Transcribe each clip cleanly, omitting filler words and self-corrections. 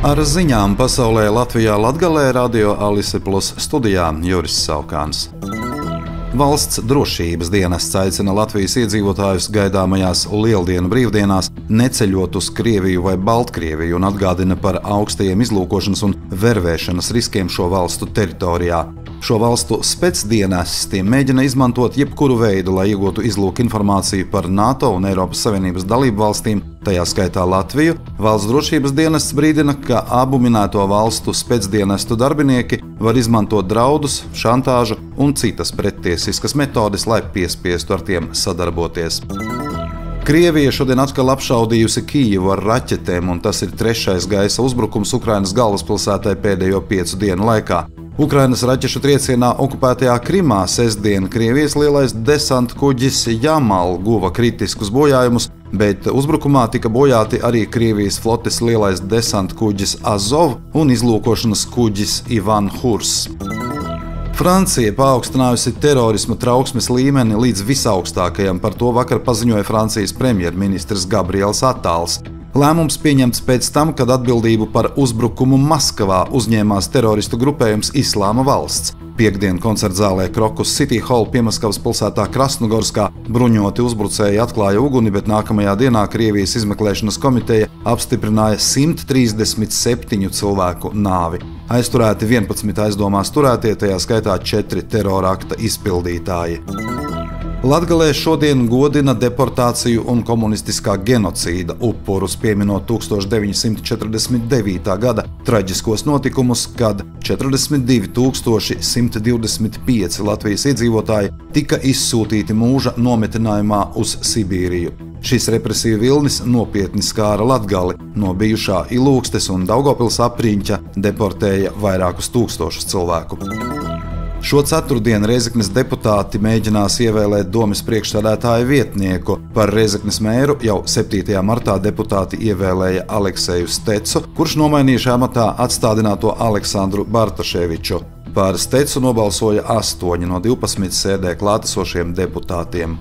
Ar ziņām pasaulē Latvijā Latgalē Radio Alise Plus studijā Juris Saukāns. Valsts drošības dienests aicina Latvijas iedzīvotājus gaidāmajās Lieldienu brīvdienās neceļot uz Krieviju vai Baltkrieviju un atgādina par augstajiem izlūkošanas un vervēšanas riskiem šo valstu teritorijā. Šo valstu specdienesti mēģina izmantot jebkuru veidu, lai iegūtu izlūku informāciju par NATO un Eiropas Savienības dalību valstīm, tajā skaitā Latviju. Valsts drošības dienests brīdina, ka abu minēto valstu specdienestu darbinieki var izmantot draudus, šantāžu un citas prettiesiskas metodes, lai piespiestu ar tiem sadarboties. Krievija šodien atkal apšaudījusi Kijivu ar raķetēm, un tas ir trešais gaisa uzbrukums Ukrainas galvaspilsētai pēdējo 5 dienu laikā. Ukrainas raķešu triecienā okupētajā Krimā sestdien Krievijas lielais desanta kuģis Jamal guva kritiskus bojājumus, bet uzbrukumā tika bojāti arī Krievijas flotes lielais desanta kuģis Azov un izlūkošanas kuģis Ivan Hurs. Francija paaugstinājusi terorisma trauksmes līmeni līdz visaugstākajam, par to vakar paziņoja Francijas premjerministrs Gabriels Attāls. Lēmums pieņemts pēc tam, kad atbildību par uzbrukumu Maskavā uzņēmās teroristu grupējums Islāma valsts. Piektdien koncertzālē Krokus City Hall Piemaskavas pilsētā Krasnogorskā bruņoti uzbrucēji atklāja uguni, bet nākamajā dienā Krievijas izmeklēšanas komiteja apstiprināja 137 cilvēku nāvi. Aizturēti 11 aizdomās turētie, tajā skaitā 4 terorakta izpildītāji. Latgalē šodien godina deportāciju un komunistiskā genocīda upurus, pieminot 1949. gada traģiskos notikumus, kad 42,125 Latvijas iedzīvotāji tika izsūtīti mūža nometinājumā uz Sibīriju. Šis represīvu vilnis nopietni skāra Latgali. No bijušā Ilūgstes un Daugavpils apriņķa deportēja vairākus tūkstošus cilvēku. Šo ceturtdienu Rēzeknes deputāti mēģinās ievēlēt domes priekšsēdētāja vietnieku. Par Rēzeknes mēru jau 7. martā deputāti ievēlēja Alekseju Stecu, kurš nomainīja šajā amatā atstādināto Aleksandru Bartaševiču. Par Stecu nobalsoja 8 no 12 sēdē klātesošiem deputātiem.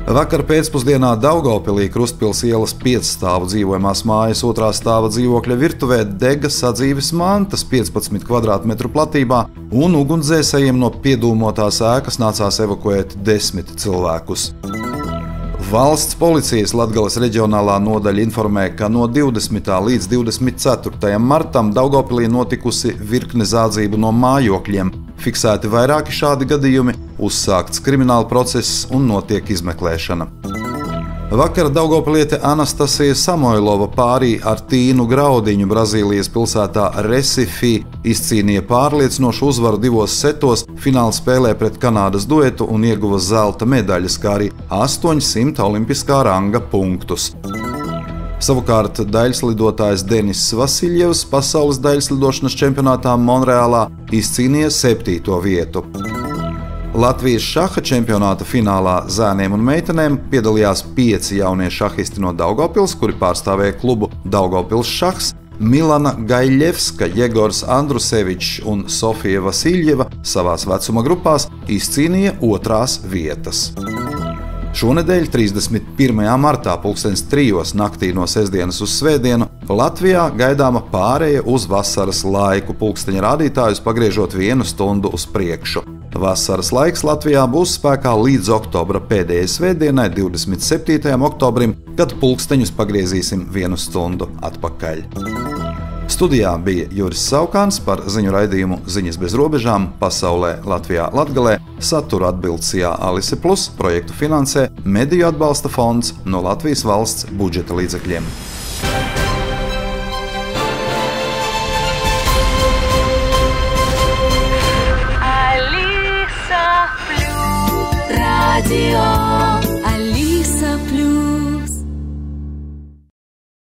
Vakar pēcpusdienā Daugavpilī Krustpils ielas 5 stāvu dzīvojamās mājas 2. stāva dzīvokļa virtuvē dega sadzīves mantas 15 kvadrātmetru platībā, un ugunsdzēsējiem no piedūmotās ēkas nācās evakuēt 10 cilvēkus. Valsts policijas Latgales reģionālā nodaļa informē, ka no 20. līdz 24. martam Daugavpilī notikusi virkne zādzību no mājokļiem. Fiksēti vairāki šādi gadījumi, uzsākts krimināla process un notiek izmeklēšana. Vakar daugavpiliete Anastasija Samoilova pārī ar Tīnu Graudiņu Brazīlijas pilsētā Resifī izcīnīja pārliecinošu uzvaru 2 setos, fināla spēlē pret Kanādas duetu un ieguva zelta medaļas, kā arī 800 olimpiskā ranga punktus. Savukārt daļslidotājs Denis Vasiljevs pasaules daļslidošanas čempionātā Monreālā izcīnīja 7. vietu. Latvijas šaha čempionāta finālā zēniem un meitenēm piedalījās 5 jaunie šahisti no Daugavpils, kuri pārstāvēja klubu Daugavpils šahs. Milana Gaļevska, Jegors Andrusevičs un Sofija Vasiljeva savās vecuma grupās izcīnīja 2. vietas. Šonedēļ, 31. martā, 3:00 naktī no sestdienas uz svētdienu, Latvijā gaidāma pāreja uz vasaras laiku, pulksteņa rādītājus pagriežot 1 stundu uz priekšu. Vasaras laiks Latvijā būs spēkā līdz oktobra pēdējai svētdienai, 27. oktobrim, kad pulksteņus pagriezīsim 1 stundu atpakaļ. Studijā bija Juris Saukāns. Par ziņu raidījumu Ziņas bez robežām pasaulē Latvijā Latgalē saturu atbildsijā Alise Plus projektu finansē Mediju atbalsta fonds no Latvijas valsts budžeta līdzekļiem. Radio